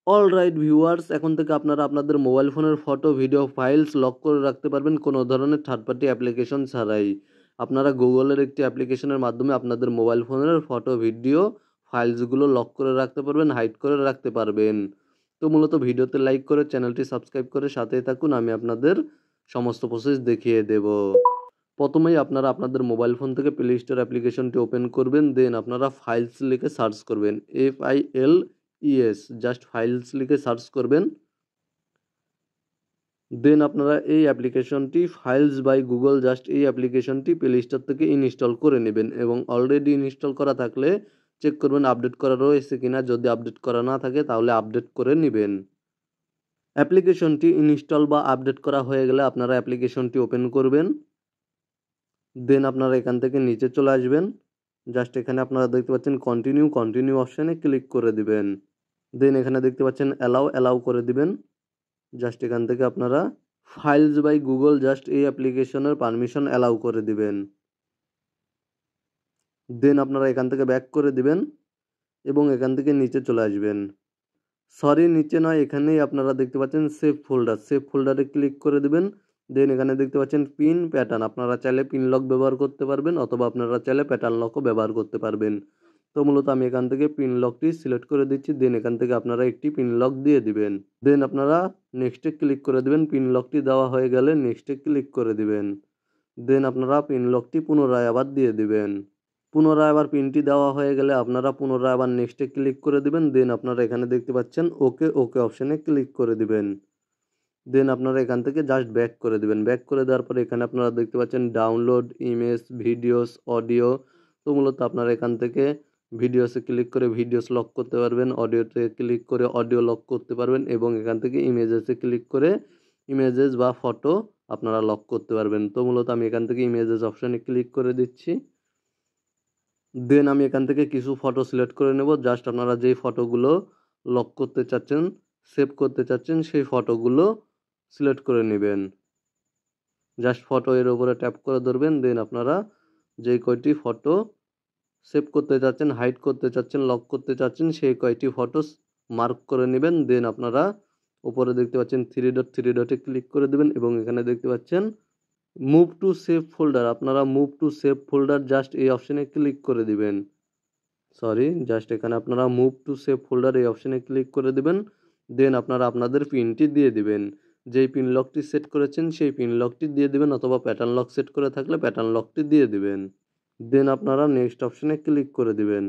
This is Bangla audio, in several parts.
অলরাইট ভিউয়ার্স, এখন থেকে আপনারা আপনাদের মোবাইল ফোনের ফটো, ভিডিও, ফাইলস লক করে রাখতে পারবেন কোনো ধরনের থার্ড পার্টি অ্যাপ্লিকেশন ছাড়াই। আপনারা গুগলের একটি অ্যাপ্লিকেশনের মাধ্যমে আপনাদের মোবাইল ফোনের ফটো, ভিডিও, ফাইলসগুলো লক করে রাখতে পারবেন, হাইড করে রাখতে পারবেন। তো মূলত ভিডিওতে লাইক করে চ্যানেলটি সাবস্ক্রাইব করে সাথেই থাকুন, আমি আপনাদের সমস্ত প্রসেস দেখিয়ে দেব। প্রথমেই আপনারা আপনাদের মোবাইল ফোন থেকে প্লে স্টোর অ্যাপ্লিকেশনটি ওপেন করবেন, দেন আপনারা ফাইলস লিখে সার্চ করবেন, FILES, জাস্ট ফাইলস লিখে সার্চ করবেন। দেন আপনারা এই অ্যাপ্লিকেশনটি ফাইলস বাই গুগল, জাস্ট এই অ্যাপ্লিকেশনটি প্লে স্টোর থেকে ইনস্টল করে নেবেন এবং অলরেডি ইনস্টল করা থাকলে চেক করবেন আপডেট করা রয়েছে কিনা। যদি আপডেট করা না থাকে তাহলে আপডেট করে নেবেন। অ্যাপ্লিকেশনটি ইনস্টল বা আপডেট করা হয়ে গেলে আপনারা অ্যাপ্লিকেশনটি ওপেন করবেন। দেন আপনারা এখান থেকে নিচে চলে আসবেন। জাস্ট এখানে আপনারা দেখতে পাচ্ছেন কন্টিনিউ অপশানে ক্লিক করে দিবেন। দেন এখানে দেখতে পাচ্ছেন অ্যালাউ করে দিবেন। জাস্ট এখান থেকে আপনারা ফাইলস বাই গুগল, জাস্ট এই অ্যাপ্লিকেশনের পারমিশন অ্যালাউ করে দিবেন। দেন আপনারা এখান থেকে ব্যাক করে দিবেন এবং এখান থেকে নিচে চলে আসবেন। সরি, নিচে নয়, এখানেই আপনারা দেখতে পাচ্ছেন সেভ ফোল্ডারে ক্লিক করে দিবেন। দেন এখানে দেখতে পাচ্ছেন পিন প্যাটার্ন, আপনারা চাইলে পিন লক ব্যবহার করতে পারবেন অথবা আপনারা চাইলে প্যাটার্ন লকও ব্যবহার করতে পারবেন। তো মূলত আমি এখান থেকে পিন লকটি সিলেক্ট করে দিচ্ছি। দেন এখান থেকে আপনারা একটি পিন লক দিয়ে দিবেন। দেন আপনারা নেক্সটে ক্লিক করে দিবেন। পিন লকটি দেওয়া হয়ে গেলে নেক্সটে ক্লিক করে দিবেন। দেন আপনারা পিন লকটি পুনরায় আবার দিয়ে দিবেন। পুনরায় আবার পিনটি দেওয়া হয়ে গেলে আপনারা পুনরায় আবার নেক্সটে ক্লিক করে দিবেন। দেন আপনারা এখানে দেখতে পাচ্ছেন ওকে অপশানে ক্লিক করে দিবেন। দেন আপনারা এখান থেকে জাস্ট ব্যাক করে দিবেন। ব্যাক করে দেওয়ার পরে এখানে আপনারা দেখতে পাচ্ছেন ডাউনলোড ইমেজ, ভিডিওস, অডিও। তো মূলত আপনারা এখান থেকে ভিডিওসে ক্লিক করে ভিডিওস লক করতে পারবেন, অডিওতে ক্লিক করে অডিও লক করতে পারবেন এবং এখান থেকে ইমেজেসে ক্লিক করে ইমেজেস বা ফটো আপনারা লক করতে পারবেন। তো মূলত আমি এখান থেকে ইমেজেস অপশানে ক্লিক করে দিচ্ছি। দেন আমি এখান থেকে কিছু ফটো সিলেক্ট করে নেব। জাস্ট আপনারা যেই ফটোগুলো লক করতে চাচ্ছেন, সেভ করতে চাচ্ছেন, সেই ফটোগুলো সিলেক্ট করে নেবেন। জাস্ট ফটো এর উপরে ট্যাপ করে ধরবেন। দেন আপনারা যেই কয়টি ফটো সেভ করতে চাচ্ছেন, হাইড করতে চাচ্ছেন, লক করতে চাচ্ছেন, সেই কয়টি ফটো মার্ক করে নেবেন। দেন আপনারা উপরে দেখতে পাচ্ছেন থ্রি ডটে ক্লিক করে দেবেন এবং এখানে দেখতে পাচ্ছেন মুভ টু সেভ ফোল্ডার, আপনারা move to save folder just এই অপশানে ক্লিক করে দিবেন। জাস্ট এখানে আপনারা মুভ টু সেভ ফোল্ডার এই অপশানে ক্লিক করে দিবেন। দেন আপনারা আপনাদের পিনটি দিয়ে দিবেন। যেই পিন লকটি সেট করেছেন সেই পিন লকটি দিয়ে দিবেন অথবা প্যাটার্ন লক সেট করে থাকলে প্যাটার্ন লকটি দিয়ে দিবেন। দেন আপনারা নেক্সট অপশানে ক্লিক করে দিবেন।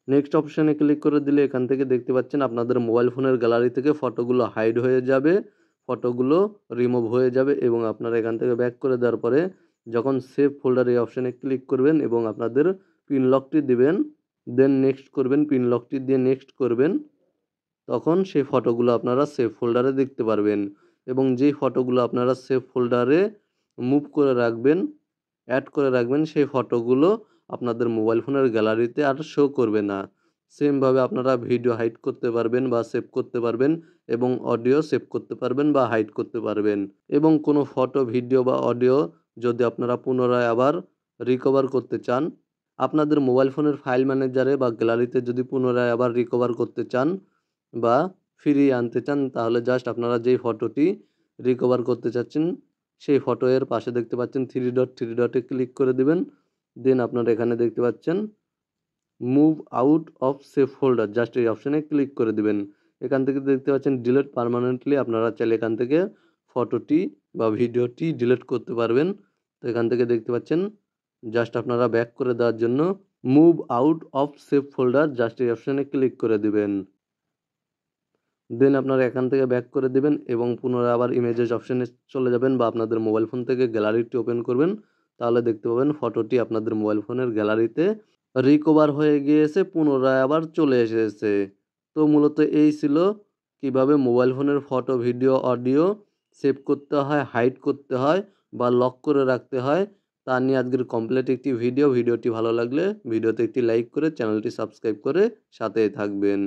নেক্সট অপশানে ক্লিক করে দিলে এখান থেকে দেখতে পাচ্ছেন আপনাদের মোবাইল ফোনের গ্যালারি থেকে ফটোগুলো হাইড হয়ে যাবে, ফটোগুলো রিমুভ হয়ে যাবে এবং আপনারা এখান থেকে ব্যাক করে দেওয়ার পরে যখন সেভ ফোল্ডার এই অপশানে ক্লিক করবেন এবং আপনাদের পিন লকটি দিবেন, দেন নেক্সট করবেন, পিন লকটি দিয়ে নেক্সট করবেন, তখন সেই ফটোগুলো আপনারা সেভ ফোল্ডারে দেখতে পারবেন এবং যেই ফটোগুলো আপনারা সেভ ফোল্ডারে মুভ করে রাখবেন, অ্যাড করে রাখবেন, সেই ফটোগুলো আপনাদের মোবাইল ফোনের গ্যালারিতে আর শো করবে না। সেমভাবে আপনারা ভিডিও হাইড করতে পারবেন বা সেভ করতে পারবেন এবং অডিও সেভ করতে পারবেন বা হাইড করতে পারবেন এবং কোনো ফটো, ভিডিও বা অডিও যদি আপনারা পুনরায় আবার রিকভার করতে চান, আপনাদের মোবাইল ফোনের ফাইল ম্যানেজারে বা গ্যালারিতে যদি পুনরায় আবার রিকভার করতে চান বা ফিরিয়ে আনতে চান, তাহলে জাস্ট আপনারা যেই ফটোটি রিকভার করতে চাচ্ছেন সেই ফটো এর পাশে দেখতে পাচ্ছেন থ্রি ডটে ক্লিক করে দিবেন। দেন আপনারা এখানে দেখতে পাচ্ছেন move out of save folder, just এই অপশানে ক্লিক করে দিবেন। এখান থেকে দেখতে পাচ্ছেন ডিলিট পার্মানেন্টলি, আপনারা চাইলে এখান থেকে ফটোটি বা ভিডিওটি ডিলিট করতে পারবেন। তো এখান থেকে দেখতে পাচ্ছেন জাস্ট আপনারা ব্যাক করে দেওয়ার জন্য move out of save folder, just এই অপশানে ক্লিক করে দিবেন। দেন আপনারা এখান থেকে ব্যাক করে দিবেন এবং পুনরায় আবার ইমেজেস অপশানে চলে যাবেন বা আপনাদের মোবাইল ফোন থেকে গ্যালারিটি ওপেন করবেন, তাহলে দেখতে পাবেন ফটোটি আপনাদের মোবাইল ফোনের গ্যালারিতে রিকভার হয়ে গিয়েছে, পুনরায় আবার চলে এসেছে। তো মূলত এই ছিল কিভাবে মোবাইল ফোনের ফটো, ভিডিও, অডিও সেভ করতে হয়, হাইড করতে হয় বা লক করে রাখতে হয়, তা নিয়ে আজকের কমপ্লিট একটি ভিডিওটি ভালো লাগলে ভিডিওতে একটি লাইক করে চ্যানেলটি সাবস্ক্রাইব করে সাথেই থাকবেন।